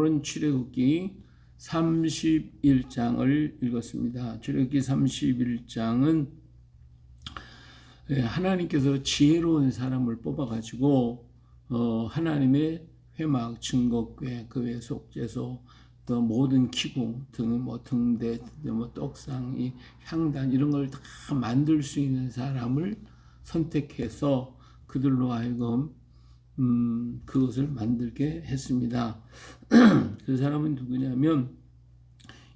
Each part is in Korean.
오늘은 출애굽기 31장을 읽었습니다. 출애굽기 31장은 하나님께서 지혜로운 사람을 뽑아가지고 하나님의 회막, 증거궤, 그 외 속죄소, 또 모든 기구 등, 등대, 떡상, 이 향단 이런 걸 다 만들 수 있는 사람을 선택해서 그들로 하여금 그것을 만들게 했습니다. 그 사람은 누구냐면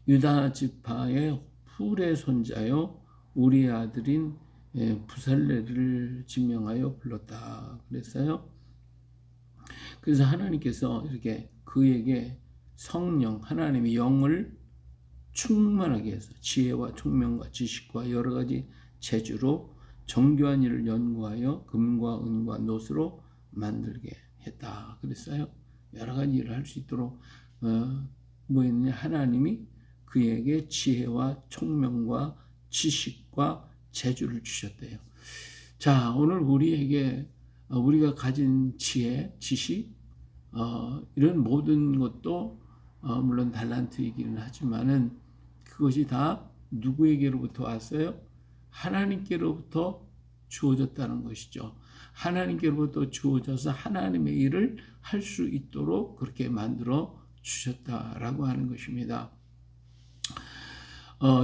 유다 지파의 훌의 손자요 우리의 아들인 부살레를 지명하여 불렀다 그랬어요. 그래서 하나님께서 이렇게 그에게 성령, 하나님의 영을 충만하게 해서 지혜와 총명과 지식과 여러 가지 재주로 정교한 일을 연구하여 금과 은과 놋으로 만들게 했다 그랬어요. 여러 가지 일을 할 수 있도록 뭐였느냐, 하나님이 그에게 지혜와 총명과 지식과 재주를 주셨대요. 자, 오늘 우리에게 우리가 가진 지혜, 지식 이런 모든 것도 물론 달란트이기는 하지만은 그것이 다 누구에게로부터 왔어요? 하나님께로부터 주어졌다는 것이죠. 하나님께로부터 주어져서 하나님의 일을 할 수 있도록 그렇게 만들어 주셨다라고 하는 것입니다.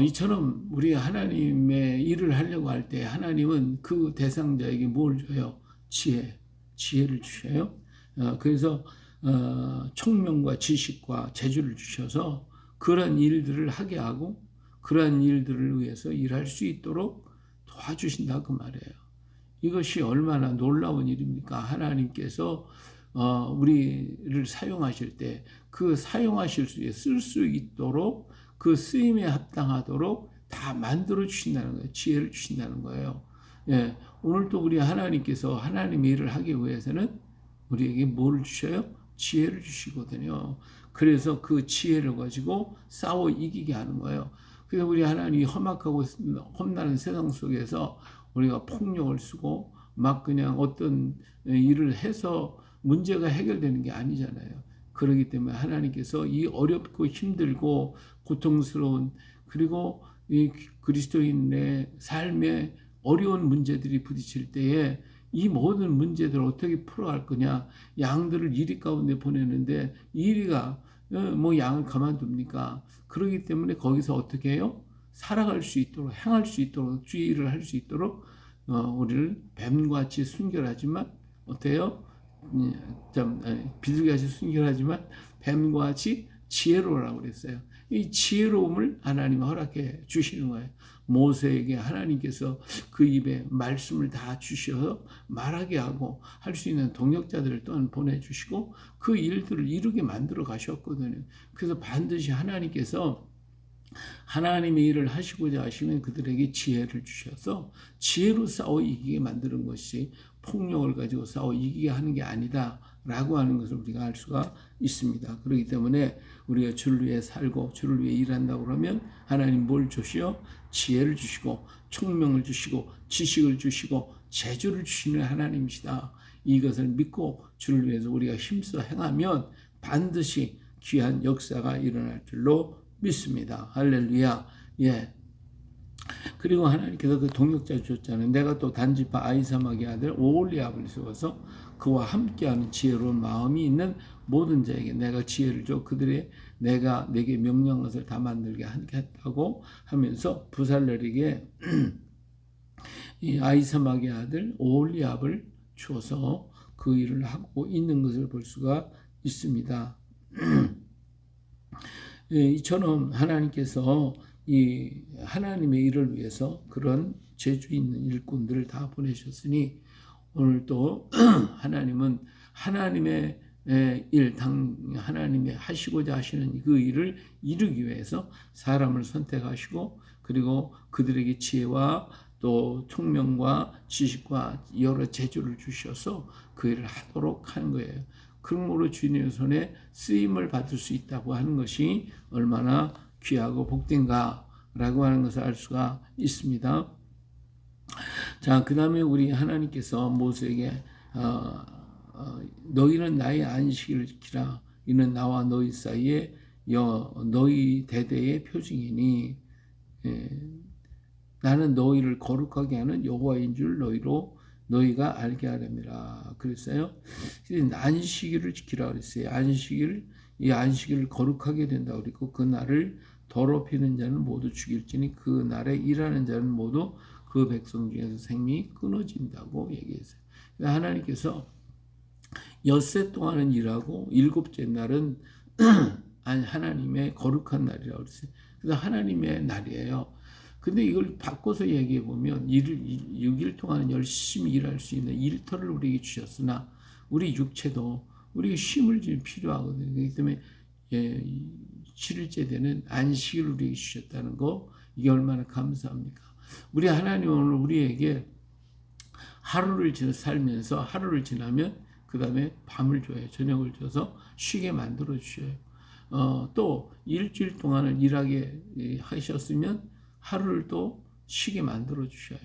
이처럼 우리 하나님의 일을 하려고 할 때 하나님은 그 대상자에게 뭘 줘요? 지혜를 주셔요. 그래서 총명과 지식과 재주를 주셔서 그런 일들을 하게 하고 그러한 일들을 위해서 일할 수 있도록 도와주신다 그 말이에요. 이것이 얼마나 놀라운 일입니까? 하나님께서 우리를 사용하실 때 그 사용하실 수 있게 쓸 수 있도록 그 쓰임에 합당하도록 다 만들어 주신다는 거예요. 지혜를 주신다는 거예요. 예, 오늘도 우리 하나님께서 하나님의 일을 하기 위해서는 우리에게 뭘 주셔요? 지혜를 주시거든요. 그래서 그 지혜를 가지고 싸워 이기게 하는 거예요. 그래서 우리 하나님이 험악하고 험난한 세상 속에서 우리가 폭력을 쓰고 막 그냥 어떤 일을 해서 문제가 해결되는 게 아니잖아요. 그렇기 때문에 하나님께서 이 어렵고 힘들고 고통스러운 그리고 이 그리스도인의 삶에 어려운 문제들이 부딪힐 때에 이 모든 문제들을 어떻게 풀어갈 거냐. 양들을 이리 가운데 보내는데 이리가 뭐 양을 가만둡니까? 그렇기 때문에 거기서 어떻게 해요? 살아갈 수 있도록, 행할 수 있도록, 주의를 할 수 있도록 우리를 뱀같이 순결하지만 어때요? 비둘기같이 순결하지만 뱀같이 지혜로우라고 그랬어요. 이 지혜로움을 하나님이 허락해 주시는 거예요. 모세에게 하나님께서 그 입에 말씀을 다 주셔서 말하게 하고 할 수 있는 동역자들을 또한 보내주시고 그 일들을 이루게 만들어 가셨거든요. 그래서 반드시 하나님께서 하나님의 일을 하시고자 하시면 그들에게 지혜를 주셔서 지혜로 싸워 이기게 만드는 것이 폭력을 가지고 싸워 이기게 하는 게 아니다 라고 하는 것을 우리가 알 수가 있습니다. 그렇기 때문에 우리가 주를 위해 살고 주를 위해 일한다고 그러면 하나님 뭘 주시오? 지혜를 주시고 총명을 주시고 지식을 주시고 재주를 주시는 하나님이시다. 이것을 믿고 주를 위해서 우리가 힘써 행하면 반드시 귀한 역사가 일어날 줄로 믿습니다. 할렐루야. 예. 그리고 하나님께서 그 동역자 주셨잖아요. 내가 또 단지파 아이사막의 아들 오홀리압을 세워서 그와 함께하는 지혜로운 마음이 있는 모든 자에게 내가 지혜를 줘 그들의 내가 내게 명령한 것을 다 만들게 하겠다고 하면서 부살렐에게 이 아이사막의 아들 오홀리압을 주어서 그 일을 하고 있는 것을 볼 수가 있습니다. 이처럼 하나님께서 이 하나님의 일을 위해서 그런 재주 있는 일꾼들을 다 보내셨으니 오늘도 하나님은 하나님의 일, 하나님의 하시고자 하시는 그 일을 이루기 위해서 사람을 선택하시고 그리고 그들에게 지혜와 또 총명과 지식과 여러 재주를 주셔서 그 일을 하도록 하는 거예요. 그러므로 주님의 손에 쓰임을 받을 수 있다고 하는 것이 얼마나 귀하고 복된가라고 하는 것을 알 수가 있습니다. 자, 그 다음에 우리 하나님께서 모세에게 너희는 나의 안식일을 지키라. 이는 나와 너희 사이에 너희 대대의 표징이니 나는 너희를 거룩하게 하는 여호와인 줄 너희가 알게 하렵니다. 그랬어요. 안식일을 지키라 그랬어요. 이 안식일을 거룩하게 된다 그랬고 그 날을 더럽히는 자는 모두 죽일지니 그 날에 일하는 자는 모두 그 백성 중에서 생명이 끊어진다고 얘기했어요. 하나님께서 엿새 동안은 일하고 일곱째 날은 하나님의 거룩한 날이라고 그랬어요. 그래서 하나님의 날이에요. 근데 이걸 바꿔서 얘기해 보면 6일 동안 열심히 일할 수 있는 일터를 우리에게 주셨으나 우리 육체도 우리가 쉼을 좀 필요하거든요. 그렇기 때문에 7일째 되는 안식을 우리에게 주셨다는 거 이게 얼마나 감사합니까? 우리 하나님은 오늘 우리에게 하루를 살면서 하루를 지나면 그 다음에 밤을 줘요. 저녁을 줘서 쉬게 만들어 주셔요. 또 일주일 동안을 일하게 하셨으면 하루를 또 쉬게 만들어 주셔요.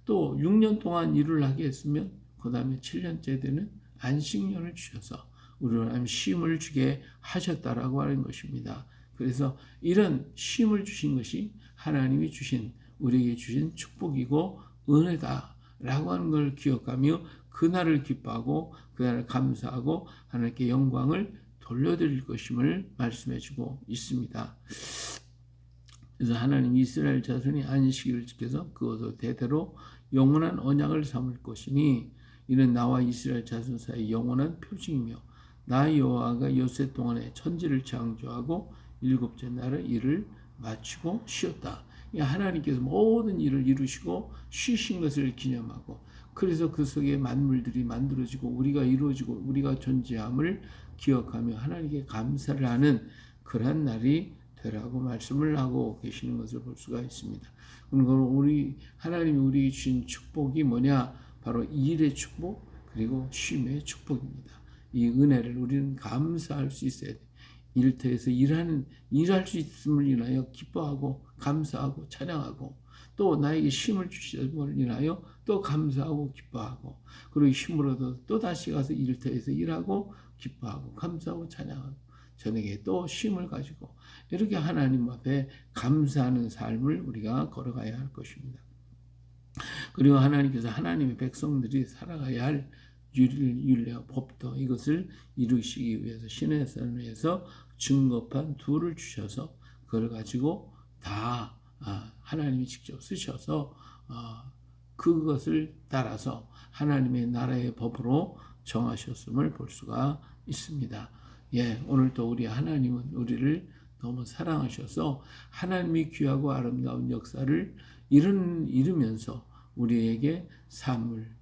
또 6년 동안 일을 하게 했으면 그 다음에 7년째 되는 안식년을 주셔서 우리는 쉼을 주게 하셨다라고 하는 것입니다. 그래서 이런 쉼을 주신 것이 하나님이 우리에게 주신 축복이고 은혜다라고 하는 걸 기억하며 그날을 기뻐하고 그날을 감사하고 하나님께 영광을 돌려드릴 것임을 말씀해 주고 있습니다. 그래서 하나님 이스라엘 자손이 안식일을 지켜서 그것을 대대로 영원한 언약을 삼을 것이니 이는 나와 이스라엘 자손 사이 영원한 표징이며 나 여호와가 엿새 동안에 천지를 창조하고 일곱째 날에 일을 마치고 쉬었다. 하나님께서 모든 일을 이루시고 쉬신 것을 기념하고 그래서 그 속에 만물들이 만들어지고 우리가 이루어지고 우리가 존재함을 기억하며 하나님께 감사를 하는 그러한 날이 되라고 말씀을 하고 계시는 것을 볼 수가 있습니다. 그리고 하나님이 우리에게 주신 축복이 뭐냐? 바로 일의 축복 그리고 쉼의 축복입니다. 이 은혜를 우리는 감사할 수 있어야 돼. 일터에서 일할 수 있음을 인하여 기뻐하고 감사하고 찬양하고 또 나에게 쉼을 주심을 인하여 또 감사하고 기뻐하고 그리고 힘으로도 또 다시 가서 일터에서 일하고 기뻐하고 감사하고 찬양하고 저녁에 또 쉼을 가지고 이렇게 하나님 앞에 감사하는 삶을 우리가 걸어가야 할 것입니다. 그리고 하나님께서 하나님의 백성들이 살아가야 할 율례와 법도 이것을 이루시기 위해서 신의 산을 위해서 증거판 둘을 주셔서 그걸 가지고 다 하나님이 직접 쓰셔서 그것을 따라서 하나님의 나라의 법으로 정하셨음을 볼 수가 있습니다. 오늘도 우리 하나님은 우리를 너무 사랑하셔서 하나님이 귀하고 아름다운 역사를 이루면서 우리에게 삶을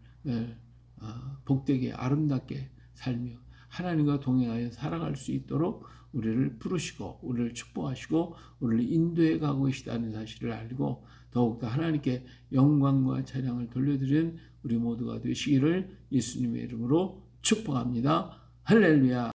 복되게 아름답게 살며 하나님과 동행하여 살아갈 수 있도록 우리를 부르시고 우리를 축복하시고 우리를 인도해 가고 계시다는 사실을 알고 더욱더 하나님께 영광과 찬양을 돌려드리는 우리 모두가 되시기를 예수님의 이름으로 축복합니다. 할렐루야.